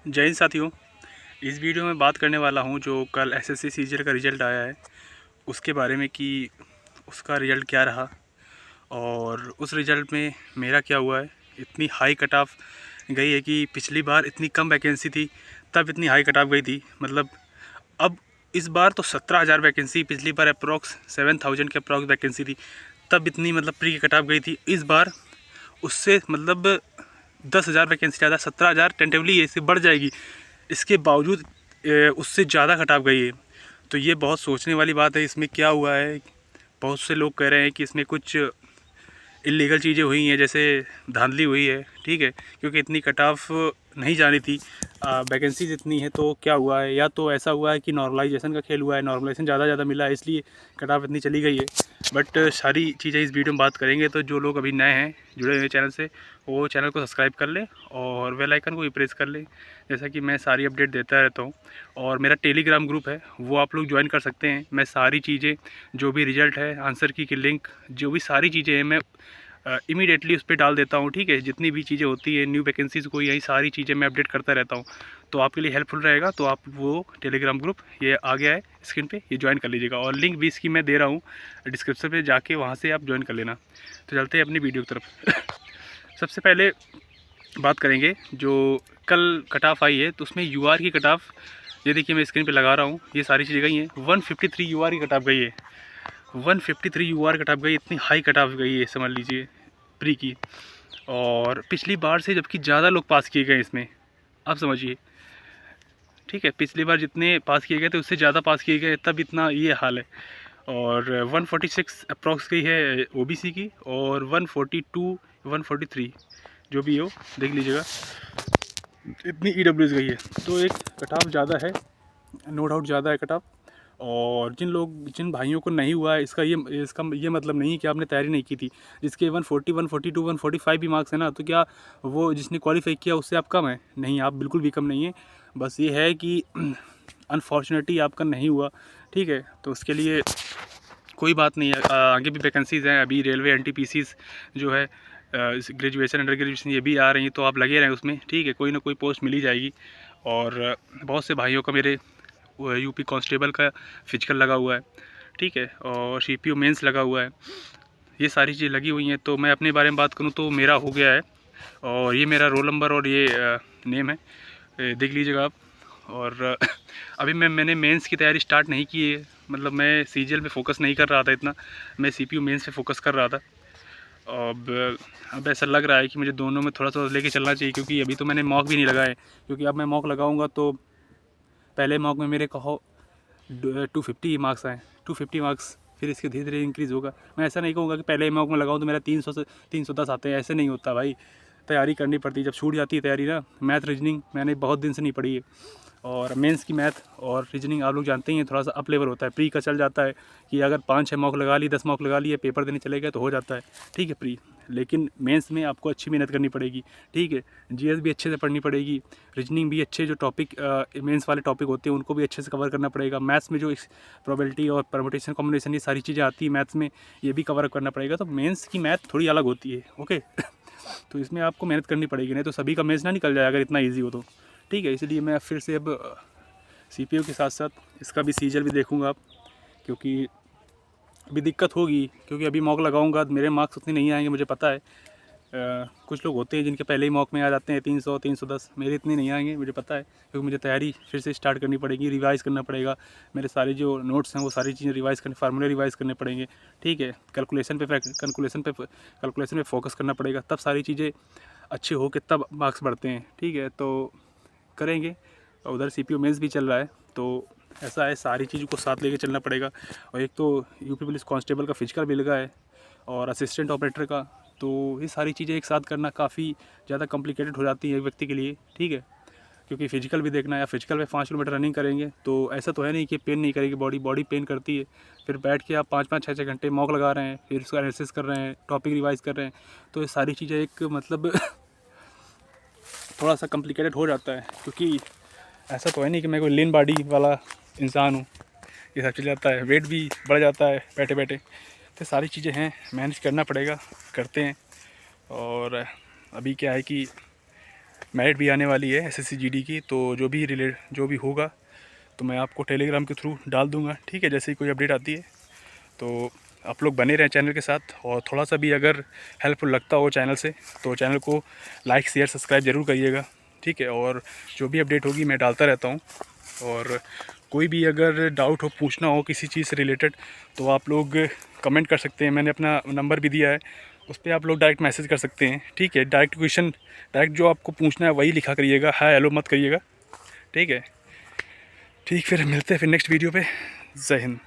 जय हिंद साथियों। इस वीडियो में बात करने वाला हूं जो कल एसएससी सीजीएल का रिज़ल्ट आया है उसके बारे में कि उसका रिज़ल्ट क्या रहा और उस रिज़ल्ट में मेरा क्या हुआ है। इतनी हाई कट ऑफ गई है कि पिछली बार इतनी कम वैकेंसी थी तब इतनी हाई कट ऑफ गई थी। मतलब अब इस बार तो 17,000 वैकेंसी, पिछली बार अप्रॉक्स 7,000 के अप्रॉक्स वैकेंसी थी तब इतनी मतलब प्री की कट ऑफ गई थी। इस बार उससे मतलब 10,000 वैकेंसी ज़्यादा, 17,000 टेंटेवली इससे बढ़ जाएगी। इसके बावजूद उससे ज़्यादा कट ऑफ गई है, तो ये बहुत सोचने वाली बात है। इसमें क्या हुआ है, बहुत से लोग कह रहे हैं कि इसमें कुछ इलीगल चीज़ें हुई हैं, जैसे धांधली हुई है, ठीक है, क्योंकि इतनी कट ऑफ नहीं जानी थी। वैकेंसीज इतनी है तो क्या हुआ है, या तो ऐसा हुआ है कि नॉर्मलाइजेशन का खेल हुआ है, नॉर्मलाइजेशन ज़्यादा मिला है इसलिए कट ऑफ इतनी चली गई है। बट सारी चीज़ें इस वीडियो में बात करेंगे। तो जो लोग अभी नए हैं जुड़े हुए चैनल से, वो चैनल को सब्सक्राइब कर लें और बेल आइकन को भी प्रेस कर लें, जैसा कि मैं सारी अपडेट देता रहता हूँ। और मेरा टेलीग्राम ग्रुप है, वो आप लोग ज्वाइन कर सकते हैं। मैं सारी चीज़ें, जो भी रिज़ल्ट है, आंसर की लिंक, जो भी सारी चीज़ें हैं, मैं इमीडिएटली उस पर डाल देता हूँ, ठीक है। जितनी भी चीज़ें होती है, न्यू वैकेंसीज़ को, यही सारी चीज़ें मैं अपडेट करता रहता हूँ, तो आपके लिए हेल्पफुल रहेगा। तो आप वो टेलीग्राम ग्रुप, ये आ गया है स्क्रीन पे, ये ज्वाइन कर लीजिएगा और लिंक भी इसकी मैं दे रहा हूँ डिस्क्रिप्शन पे, जाके वहाँ से आप ज्वाइन कर लेना। तो चलते हैं अपनी वीडियो की तरफ। सबसे पहले बात करेंगे जो कल कट ऑफ आई है, तो उसमें यूआर की कट ऑफ, ये देखिए मैं स्क्रीन पे लगा रहा हूँ, ये सारी चीज़ें गई हैं। 153 यूआर की कट ऑफ गई है, 153 यूआर कट ऑफ गई। इतनी हाई कट ऑफ गई है, समझ लीजिए, प्री की। और पिछली बार से जबकि ज़्यादा लोग पास किए गए इसमें, आप समझिए, ठीक है। पिछली बार जितने पास किए गए थे उससे ज़्यादा पास किए गए, तब इतना ये हाल है। और 146 अप्रॉक्स गई है ओबीसी की, और 142 143 जो भी हो, देख लीजिएगा, इतनी ईडब्ल्यूएस गई है। तो एक कट ऑफ ज़्यादा है, नो डाउट ज़्यादा है कट ऑफ। और जिन भाइयों को नहीं हुआ है, इसका ये मतलब नहीं कि आपने तैयारी नहीं की थी। जिसके 140 142 145 भी मार्क्स है ना, तो क्या वो जिसने क्वालिफाई किया उससे आप कम है? नहीं, आप बिल्कुल भी कम नहीं है। बस ये है कि अनफॉर्चुनेटली आपका नहीं हुआ, ठीक है। तो उसके लिए कोई बात नहीं है, आगे भी वैकेंसीज़ हैं। अभी रेलवे एनटीपीसीज़ जो है, ग्रेजुएशन, अंडर ग्रेजुएशन, ये भी आ रही हैं, तो आप लगे रहें उसमें, ठीक है। कोई ना कोई पोस्ट मिल ही जाएगी। और बहुत से भाइयों का, मेरे यूपी कांस्टेबल का फिजिकल लगा हुआ है, ठीक है, और सीपीओ मेंस लगा हुआ है, ये सारी चीज़ें लगी हुई हैं। तो मैं अपने बारे में बात करूं तो मेरा हो गया है, और ये मेरा रोल नंबर और ये नेम है, देख लीजिएगा आप। और अभी मैंने मेंस की तैयारी स्टार्ट नहीं की है, मतलब मैं सीजीएल पे फोकस नहीं कर रहा था इतना, मैं सीपीयू मेंस पे फोकस कर रहा था। अब ऐसा लग रहा है कि मुझे दोनों में थोड़ा लेके चलना चाहिए, क्योंकि अभी तो मैंने मॉक भी नहीं लगाए, क्योंकि अब मैं मॉक लगाऊंगा तो पहले मॉक में मेरे कहो 250 मार्क्स आए, 250 मार्क्स, फिर इसके धीरे धीरे इंक्रीज़ होगा। मैं ऐसा नहीं कहूँगा कि पहले मॉक में लगाऊँ तो मेरा 300 से 310 आते हैं, ऐसे नहीं होता भाई। तैयारी करनी पड़ती है, जब छूट जाती है तैयारी ना। मैथ रीजनिंग मैंने बहुत दिन से नहीं पढ़ी है, और मेंस की मैथ और रीजनिंग आप लोग जानते ही हैं, थोड़ा सा अप लेवल होता है। प्री का चल जाता है कि अगर 5-6 मॉक लगा ली, 10 मॉक लगा लिए, पेपर देने चले गए तो हो जाता है, ठीक है, प्री। लेकिन मेंस में आपको अच्छी मेहनत करनी पड़ेगी, ठीक है। जीएस भी अच्छे से पढ़नी पड़ेगी, रीजनिंग भी अच्छे, जो टॉपिक मेंस वाले टॉपिक होते हैं उनको भी अच्छे से कवर करना पड़ेगा। मैथ्स में जो प्रोबेबिलिटी और परमुटेशन कॉम्बिनेशन, ये सारी चीज़ें आती है मैथ्स में, ये भी कवर अप करना पड़ेगा। तो मेंस की मैथ थोड़ी अलग होती है, ओके। तो इसमें आपको मेहनत करनी पड़ेगी, नहीं तो सभी का मेंस ना निकल जाए अगर इतना ईजी हो तो, ठीक है। इसलिए मैं फिर से अब सीपीयू के साथ साथ इसका भी सीजल भी देखूंगा, क्योंकि अभी दिक्कत होगी, क्योंकि अभी मॉक लगाऊंगा तो मेरे मार्क्स उतने नहीं आएंगे, मुझे पता है। कुछ लोग होते हैं जिनके पहले ही मॉक में आ जाते हैं 300 310, मेरे इतने नहीं आएंगे, मुझे पता है, क्योंकि मुझे तैयारी फिर से स्टार्ट करनी पड़ेगी, रिवाइज़ करना पड़ेगा। मेरे सारे जो नोट्स हैं वो सारी चीज़ें रिवाइज़ करने, फार्मूले रिवाइज़ करने पड़ेंगे, ठीक है। कैलकुलेशन पे फोकस करना पड़ेगा, तब सारी चीज़ें अच्छे हो के तब मार्क्स बढ़ते हैं, ठीक है। तो करेंगे। उधर सीपीयू मेंस भी चल रहा है, तो ऐसा है, सारी चीज़ों को साथ लेके चलना पड़ेगा। और एक तो यूपी पुलिस कांस्टेबल का फिजिकल भी लगा है, और असिस्टेंट ऑपरेटर का, तो ये सारी चीज़ें एक साथ करना काफ़ी ज़्यादा कॉम्प्लिकेटेड हो जाती है एक व्यक्ति के लिए, ठीक है। क्योंकि फिजिकल भी देखना है, या फिजिकल में 5 किलोमीटर रनिंग करेंगे तो ऐसा तो है नहीं कि पेन नहीं करेगी बॉडी पेन करती है। फिर बैठ के आप 5-5 6-6 घंटे मॉक लगा रहे हैं, फिर उसका एनालिसिस कर रहे हैं, टॉपिक रिवाइज़ कर रहे हैं, तो ये सारी चीज़ें एक मतलब थोड़ा सा कॉम्प्लिकेटेड हो जाता है। क्योंकि ऐसा तो है नहीं कि मैं कोई लीन बॉडी वाला इंसान हूँ, ये सब चल जाता है, वेट भी बढ़ जाता है बैठे बैठे। तो सारी चीज़ें हैं, मैनेज करना पड़ेगा, करते हैं। और अभी क्या है कि मेरिट भी आने वाली है SSC GD की, तो जो भी होगा तो मैं आपको टेलीग्राम के थ्रू डाल दूँगा, ठीक है। जैसे ही कोई अपडेट आती है तो आप लोग बने रहें चैनल के साथ, और थोड़ा सा भी अगर हेल्पफुल लगता हो चैनल से तो चैनल को लाइक शेयर सब्सक्राइब ज़रूर करिएगा, ठीक है। और जो भी अपडेट होगी मैं डालता रहता हूँ, और कोई भी अगर डाउट हो, पूछना हो किसी चीज़ से रिलेटेड, तो आप लोग कमेंट कर सकते हैं। मैंने अपना नंबर भी दिया है, उस पर आप लोग डायरेक्ट मैसेज कर सकते हैं, ठीक है। डायरेक्ट क्वेश्चन, डायरेक्ट जो आपको पूछना है वही लिखा करिएगा, हाय हेलो मत करिएगा, ठीक है। ठीक, फिर मिलते हैं फिर नेक्स्ट वीडियो पे। जय हिंद।